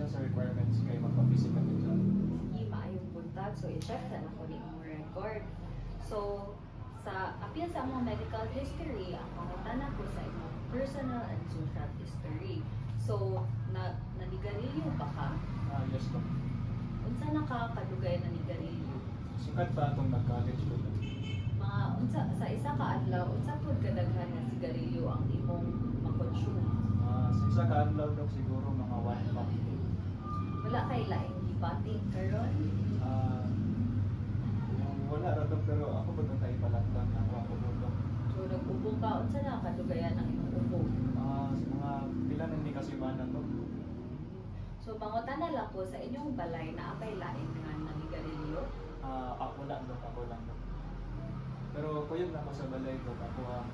siya sa requirements kay magpa-physical exam. Sige, maayong buntag. So, i-check na ako ni mong record. So, sa appeal sa among medical history, ang pangutana ko sa imong personal and social history. So, nanigarilyo ba ka? Yes, Doc. Unsa nakakadugay na nigarilyo? Sukat pa itong nag-college ko. Mga unsa sa isa ka adlaw, unsa pud kadaghan nga sigarilyo ang imong makonsume? Sa isa ka adlaw daw siguro mga 1 pack. Wala kay laing gibating karon? Wala ra Doc, pero ako ba nang tayo palagdan ako Doc. So, nag-ubo ka, unsa na kadugayan ang imong ubo? Mga pila na hindi kasi manan Doc. So, pangutana lang ko sa inyong balay na apay laing nga nanigarilyo. Ako lang Doc, ako lang Doc. Pero kuyog na ako sa balay Doc. Ako ang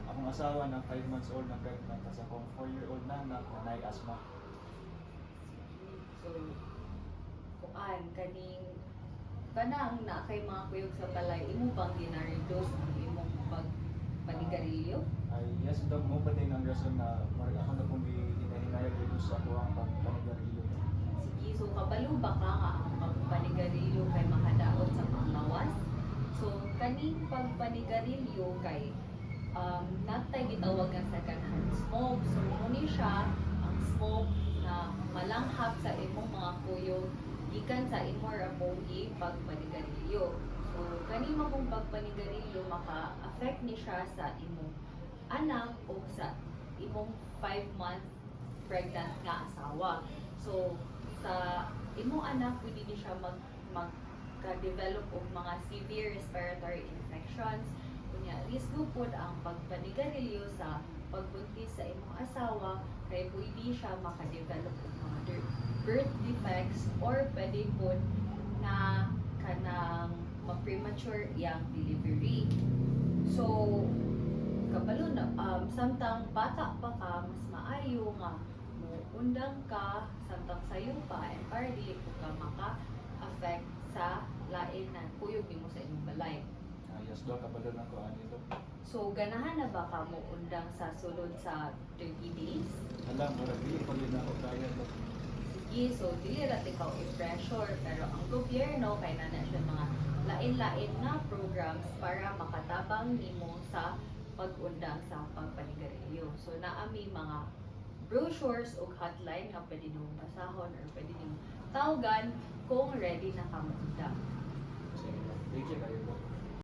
akong asawa na 5 months old na pregnant, tapos akong 4-year-old na anak na may asthma. So, kuan kaning kanang na kay mga kuyog sa balay, imo bang gina-reduce ang imong pagpanigarilyo? Yes Doc, mo pa din ang rason na ako na pong hinahinayag dito sa ako ang pagpanigarilyo. Sige, so kabalo ba ka nga ang pagpanigarilyo kay makadaot sa panglawas? So, kaning pagpanigarilyo kay natay gitawag nga second hand smoke. So, muni siya ang smoke na malanghap sa imong mga kuyog gikan sa imong rapogi pagpanigarilyo. So, kani mong pagpanigarilyo maka-affect ni siya sa imong anak o sa imong 5-month pregnant nga asawa. So, sa imong anak pwede ni siya magka-develop og mga severe respiratory infections. Kunya, risgo pod ang pagpanigarilyo sa pagbuntis sa imong asawa kay pwede siya maka-develop og mga birth defects or pwede pod na kanang ma-premature iyang delivery. So, kabalo na samtang bata pa ka, mas maayo nga undang ka samtang sayo pa and para dili po ka maka-affect sa lain na kuyog nimo sa imong balay. Yes Doc, kabalo na ko ani Doc. So, ganahan na ba ka mo undang sa sulod sa 30 days? Alam, murag dili pa rin ako kaya Doc. Sige, so dili ra ikaw i-pressure pero ang gobyerno kay na siya mga lain-lain nga programs para makatabang nimo sa pag-undang sa pagpanigarilyo. So, naami mga brochures o hotline nga pwede nyo basahon or pwede nyo tawagan kung ready na ka mo undang. Thank you kayo Doc.